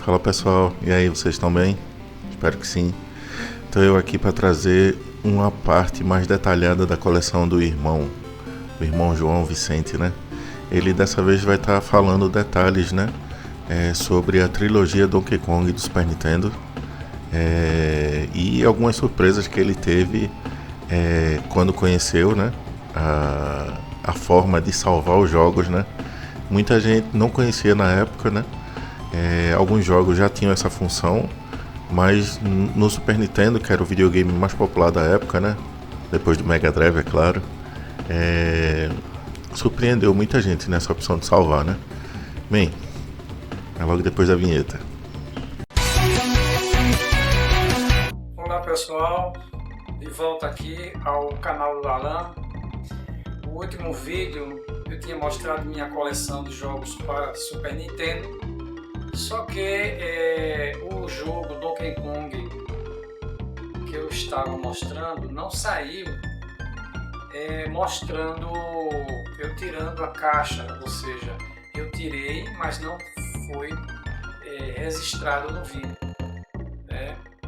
Fala pessoal, e aí, vocês estão bem? Espero que sim. Então eu aqui para trazer uma parte mais detalhada da coleção do irmão João Vicente, né? Ele dessa vez vai estar falando detalhes, né? Sobre a trilogia Donkey Kong do Super Nintendo e algumas surpresas que ele teve quando conheceu, né? A forma de salvar os jogos, né? Muita gente não conhecia na época, né? Alguns jogos já tinham essa função, mas no Super Nintendo, que era o videogame mais popular da época, né? Depois do Mega Drive, é claro, surpreendeu muita gente nessa opção de salvar, né? Bem, é logo depois da vinheta. Olá pessoal, de volta aqui ao canal do Alan. O último vídeo eu tinha mostrado minha coleção de jogos para Super Nintendo, só que o jogo Donkey Kong que eu estava mostrando não saiu mostrando eu tirando a caixa, ou seja, eu tirei, mas não foi registrado no vídeo.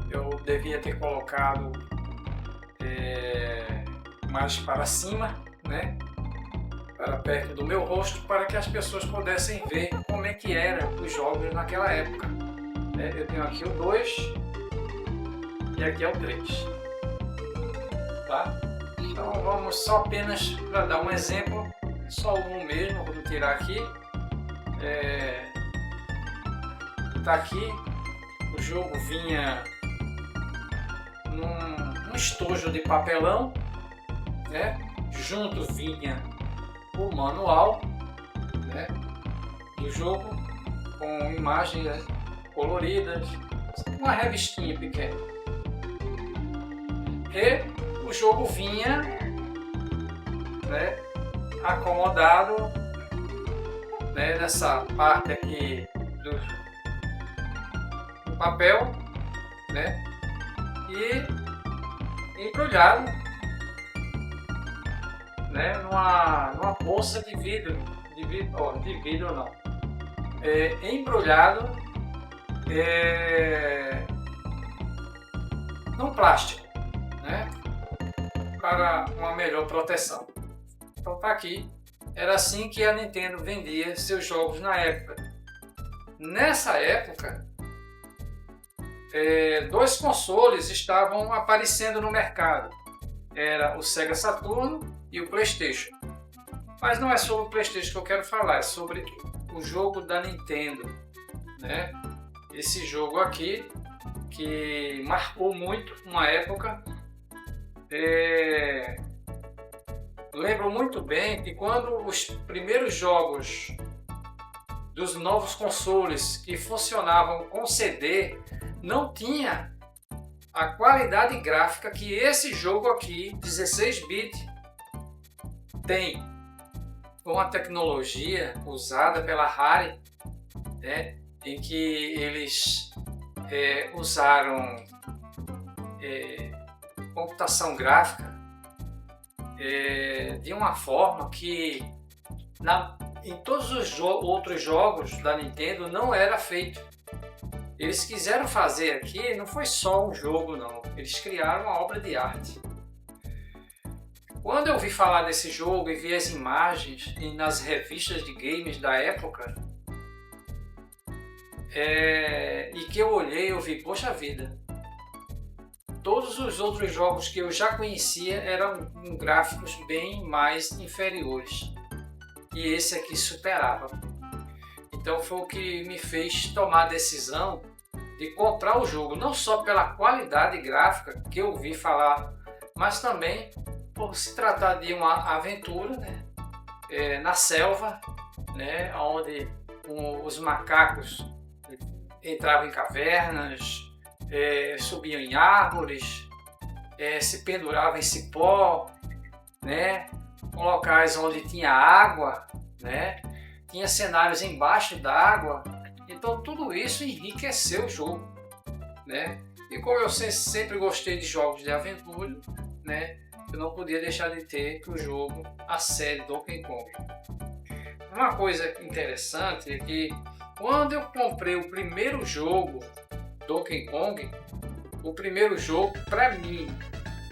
Eu devia ter colocado mais para cima, né? Para perto do meu rosto, para que as pessoas pudessem ver como é que eram os jogos naquela época. Eu tenho aqui o 2 e aqui é o 3. Tá? Então vamos só apenas para dar um exemplo, só um mesmo, vou tirar aqui. Tá aqui, o jogo vinha num estojo de papelão, né? Junto vinha o manual, né, do jogo com imagens coloridas, uma revistinha pequena. E o jogo vinha, né, acomodado, né, nessa parte aqui do papel, né, e embrulhado, né, numa bolsa de vidro, não, embrulhado num plástico, né, para uma melhor proteção. Então tá aqui, era assim que a Nintendo vendia seus jogos na época. Nessa época, dois consoles estavam aparecendo no mercado, era o Sega Saturn e o PlayStation. Mas não é sobre o PlayStation que eu quero falar, é sobre o jogo da Nintendo, né? Esse jogo aqui que marcou muito uma época. Lembro muito bem que quando os primeiros jogos dos novos consoles que funcionavam com CD não tinha a qualidade gráfica que esse jogo aqui, 16-bit, tem, com a tecnologia usada pela Rare, né, em que eles usaram computação gráfica de uma forma que em todos os outros jogos da Nintendo não era feito. Eles quiseram fazer aqui, não foi só um jogo não, eles criaram uma obra de arte. Quando eu vi falar desse jogo e vi as imagens nas revistas de games da época, e que eu olhei, eu vi, poxa vida, todos os outros jogos que eu já conhecia eram com gráficos bem mais inferiores, e esse aqui superava. Então foi o que me fez tomar a decisão de comprar o jogo, não só pela qualidade gráfica que eu ouvi falar, mas também por se tratar de uma aventura, né, na selva, né, onde os macacos entravam em cavernas, subiam em árvores, se penduravam em cipó, né, com locais onde tinha água, né, tinha cenários embaixo d'água. Então tudo isso enriqueceu o jogo, né? E como eu sempre gostei de jogos de aventura, né, eu não podia deixar de ter o jogo, a série Donkey Kong. Uma coisa interessante é que Quando eu comprei o primeiro jogo, Donkey Kong, o primeiro jogo para mim,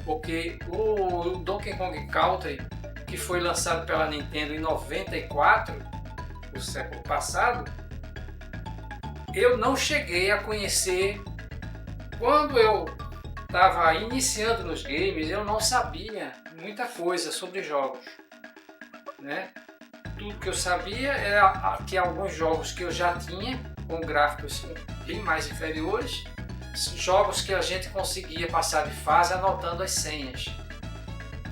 porque o Donkey Kong Country, que foi lançado pela Nintendo em 94, do século passado, eu não cheguei a conhecer. Quando eu estava iniciando nos games, eu não sabia muita coisa sobre jogos, né? Tudo que eu sabia era que alguns jogos que eu já tinha, com gráficos bem mais inferiores, jogos que a gente conseguia passar de fase anotando as senhas.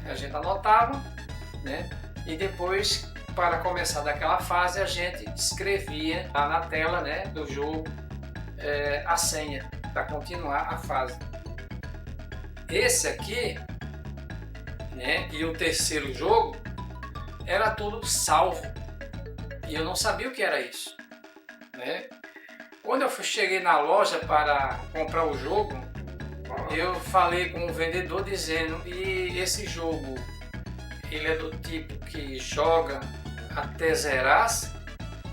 A gente anotava, né? E depois, para começar daquela fase, a gente escrevia lá na tela, né, do jogo a senha para continuar a fase. Esse aqui, né, e o terceiro jogo era tudo salvo e eu não sabia o que era isso, né? Quando eu cheguei na loja para comprar o jogo, eu falei com o vendedor dizendo: e esse jogo, ele é do tipo que joga até zerar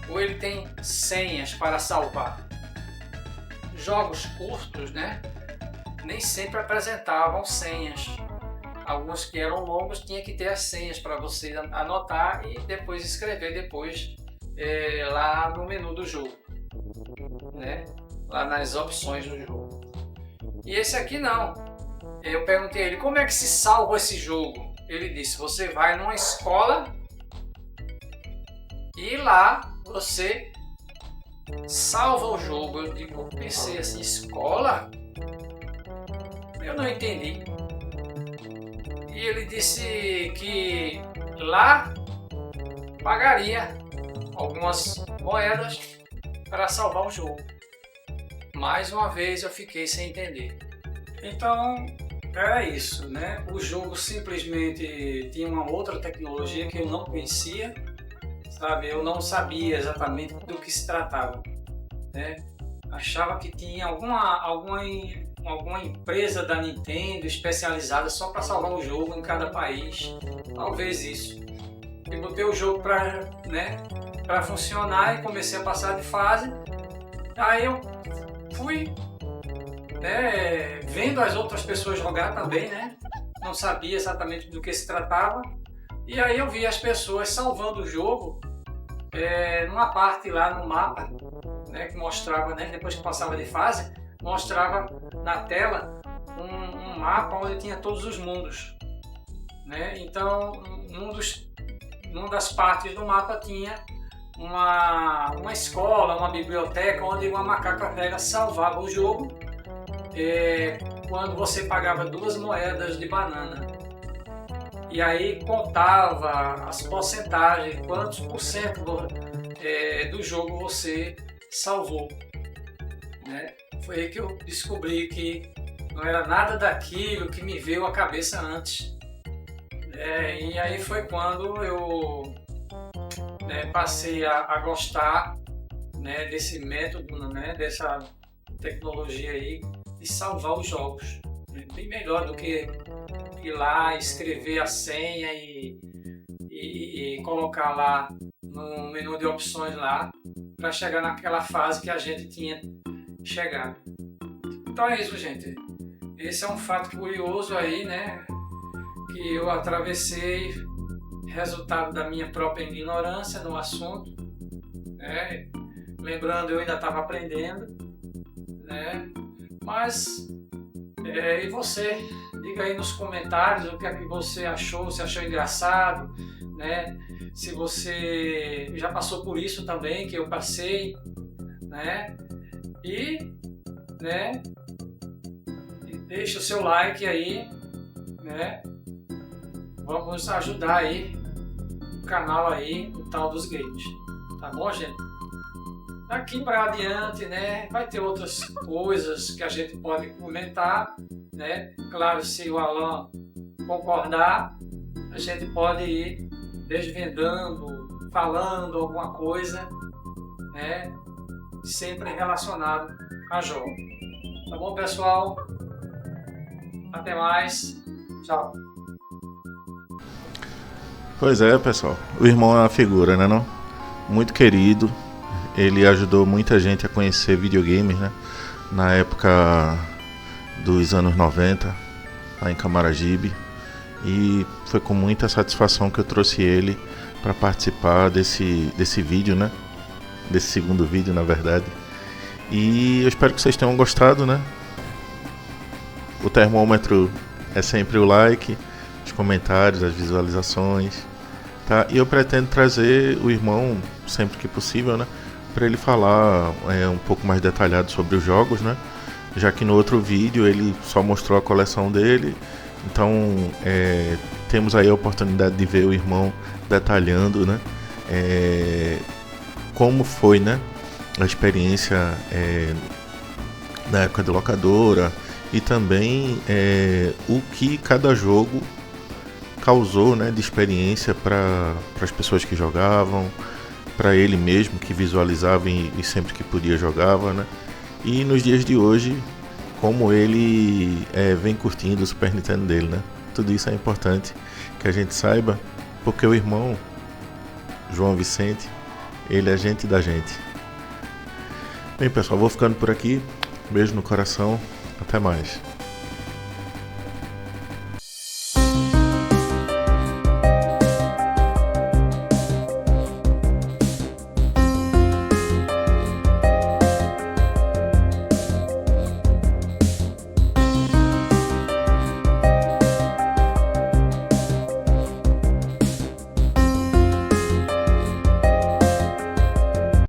ou ele tem senhas para salvar? Jogos curtos, né, nem sempre apresentavam senhas. Alguns que eram longos tinha que ter as senhas para você anotar e depois escrever depois lá no menu do jogo, né? Lá nas opções do jogo. E esse aqui não. Eu perguntei a ele: como é que se salva esse jogo? Ele disse: você vai numa escola e lá você salva o jogo. Eu pensei assim: escola? Eu não entendi. E ele disse que lá pagaria algumas moedas para salvar o jogo. Mais uma vez eu fiquei sem entender. Então era isso, né? O jogo simplesmente tinha uma outra tecnologia que eu não conhecia, sabe? Eu não sabia exatamente do que se tratava, né? Achava que tinha alguma empresa da Nintendo especializada só para salvar o jogo em cada país, talvez isso. Eu botei o jogo para funcionar e comecei a passar de fase. Aí eu fui, né, vendo as outras pessoas jogar também, né? Não sabia exatamente do que se tratava. E aí eu vi as pessoas salvando o jogo numa parte lá no mapa, né, que mostrava, né, depois que passava de fase, mostrava na tela um mapa onde tinha todos os mundos, né? Então, numa das partes do mapa tinha uma escola, uma biblioteca onde uma macaca velha salvava o jogo quando você pagava 2 moedas de banana. E aí contava as porcentagens, quantos por cento do jogo você salvou, né? Foi aí que eu descobri que não era nada daquilo que me veio à cabeça antes. E aí foi quando eu passei a gostar, né, desse método, né, dessa tecnologia aí de salvar os jogos. Bem melhor do que ir lá, escrever a senha e colocar lá no menu de opções lá para chegar naquela fase que a gente tinha chegado. Então é isso, gente. Esse é um fato curioso aí, né, que eu atravessei, resultado da minha própria ignorância no assunto, né? Lembrando, eu ainda estava aprendendo, né? Mas e você? Diga aí nos comentários o que é que você achou, se achou engraçado, né? Se você já passou por isso também, que eu passei, né? E deixa o seu like aí, né? Vamos ajudar aí o canal aí, o tal dos games, tá bom, gente? Daqui para adiante, né, vai ter outras coisas que a gente pode comentar, né? Claro, se o Alan concordar, a gente pode ir desvendando, falando alguma coisa, né? Sempre relacionado a jogo. Tá bom, pessoal? Até mais. Tchau. Pois é, pessoal. O irmão é uma figura, né, não? Muito querido. ele ajudou muita gente a conhecer videogames, né? Na época dos anos 90, lá em Camaragibe. E foi com muita satisfação que eu trouxe ele para participar desse vídeo, né? Desse segundo vídeo, na verdade. E eu espero que vocês tenham gostado, né? O termômetro é sempre o like, os comentários, as visualizações, tá? E eu pretendo trazer o irmão sempre que possível, né? Para ele falar um pouco mais detalhado sobre os jogos, né? Já que no outro vídeo ele só mostrou a coleção dele. Então temos aí a oportunidade de ver o irmão detalhando, né? Como foi, né? A experiência na época de locadora e também o que cada jogo causou, né, de experiência para as pessoas que jogavam, para ele mesmo que visualizava e sempre que podia jogava, né? E nos dias de hoje, como ele vem curtindo o Super Nintendo dele, né? Tudo isso é importante que a gente saiba, porque o irmão João Vicente, ele é gente da gente. Bem, pessoal, vou ficando por aqui. Beijo no coração. Até mais.